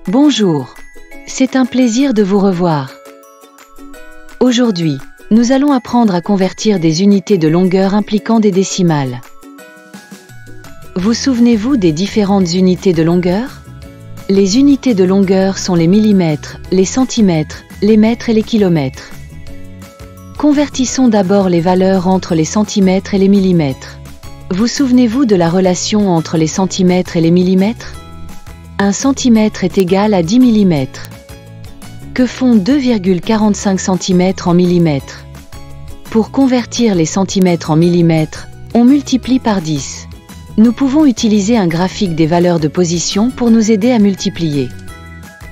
Bonjour, c'est un plaisir de vous revoir. Aujourd'hui, nous allons apprendre à convertir des unités de longueur impliquant des décimales. Vous souvenez-vous des différentes unités de longueur? Les unités de longueur sont les millimètres, les centimètres, les mètres et les kilomètres. Convertissons d'abord les valeurs entre les centimètres et les millimètres. Vous souvenez-vous de la relation entre les centimètres et les millimètres? Un centimètre est égal à 10 millimètres. Que font 2,45 cm en millimètres? Pour convertir les centimètres en millimètres, on multiplie par 10. Nous pouvons utiliser un graphique des valeurs de position pour nous aider à multiplier.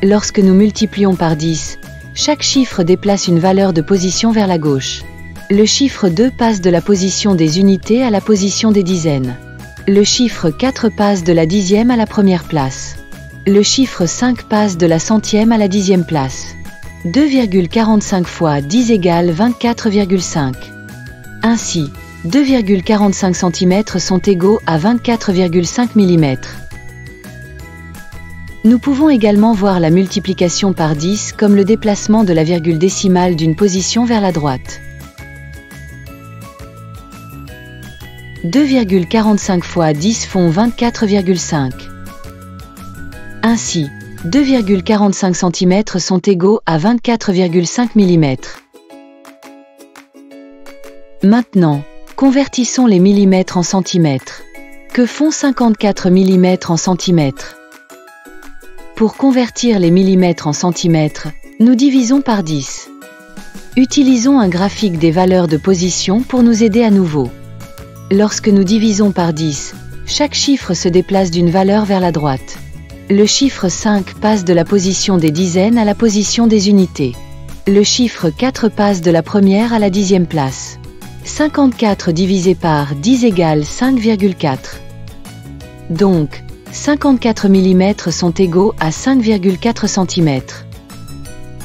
Lorsque nous multiplions par 10, chaque chiffre déplace une valeur de position vers la gauche. Le chiffre 2 passe de la position des unités à la position des dizaines. Le chiffre 4 passe de la dixième à la première place. Le chiffre 5 passe de la centième à la dixième place. 2,45 fois 10 égale 24,5. Ainsi, 2,45 cm sont égaux à 24,5 mm. Nous pouvons également voir la multiplication par 10 comme le déplacement de la virgule décimale d'une position vers la droite. 2,45 fois 10 font 24,5. Ainsi, 2,45 cm sont égaux à 24,5 mm. Maintenant, convertissons les millimètres en centimètres. Que font 54 mm en centimètres? Pour convertir les millimètres en centimètres, nous divisons par 10. Utilisons un graphique des valeurs de position pour nous aider à nouveau. Lorsque nous divisons par 10, chaque chiffre se déplace d'une valeur vers la droite. Le chiffre 5 passe de la position des dizaines à la position des unités. Le chiffre 4 passe de la première à la dixième place. 54 divisé par 10 égale 5,4. Donc, 54 mm sont égaux à 5,4 cm.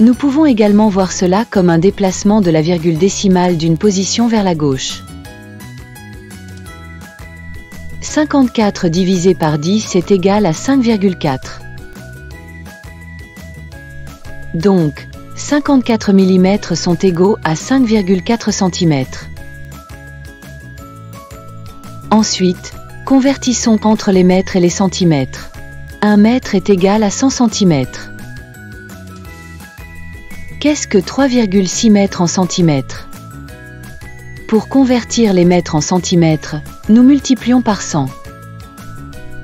Nous pouvons également voir cela comme un déplacement de la virgule décimale d'une position vers la gauche. 54 divisé par 10 est égal à 5,4. Donc, 54 mm sont égaux à 5,4 cm. Ensuite, convertissons entre les mètres et les centimètres. 1 mètre est égal à 100 cm. Qu'est-ce que 3,6 mètres en centimètres? Pour convertir les mètres en centimètres, nous multiplions par 100.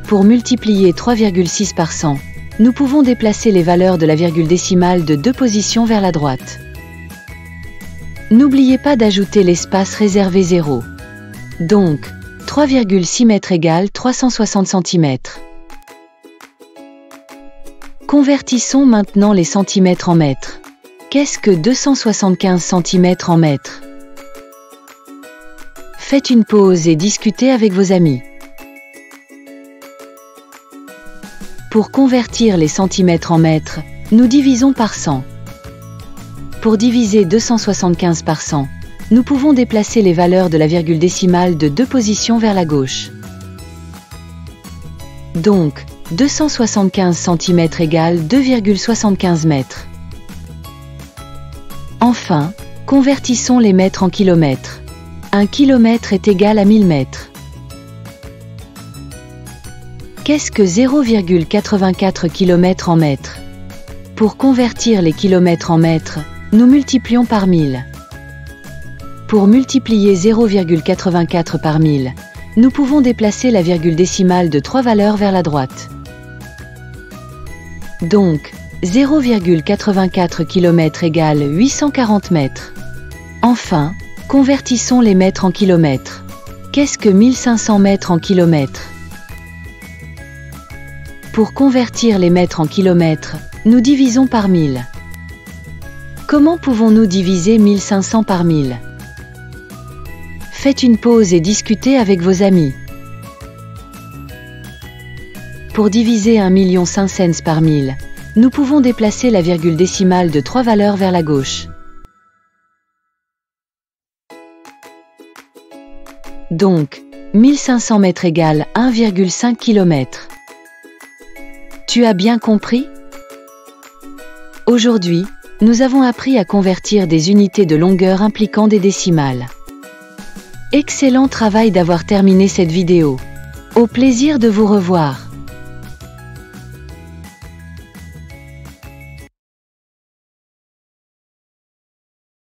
Pour multiplier 3,6 par 100, nous pouvons déplacer les valeurs de la virgule décimale de 2 positions vers la droite. N'oubliez pas d'ajouter l'espace réservé 0. Donc, 3,6 mètres égale 360 cm. Convertissons maintenant les centimètres en mètres. Qu'est-ce que 275 cm en mètres? Faites une pause et discutez avec vos amis. Pour convertir les centimètres en mètres, nous divisons par 100. Pour diviser 275 par 100, nous pouvons déplacer les valeurs de la virgule décimale de 2 positions vers la gauche. Donc, 275 cm égale 2,75 mètres. Enfin, convertissons les mètres en kilomètres. 1 kilomètre est égal à 1000 mètres. Qu'est-ce que 0,84 km en mètres? Pour convertir les kilomètres en mètres, nous multiplions par 1000. Pour multiplier 0,84 par 1000, nous pouvons déplacer la virgule décimale de 3 valeurs vers la droite. Donc, 0,84 km égale 840 mètres. Enfin, convertissons les mètres en kilomètres. Qu'est-ce que 1500 mètres en kilomètres? Pour convertir les mètres en kilomètres, nous divisons par 1000. Comment pouvons-nous diviser 1500 par 1000? Faites une pause et discutez avec vos amis. Pour diviser 1 500 par 1000, nous pouvons déplacer la virgule décimale de 3 valeurs vers la gauche. Donc, 1500 mètres égale 1,5 km. Tu as bien compris? Aujourd'hui, nous avons appris à convertir des unités de longueur impliquant des décimales. Excellent travail d'avoir terminé cette vidéo. Au plaisir de vous revoir.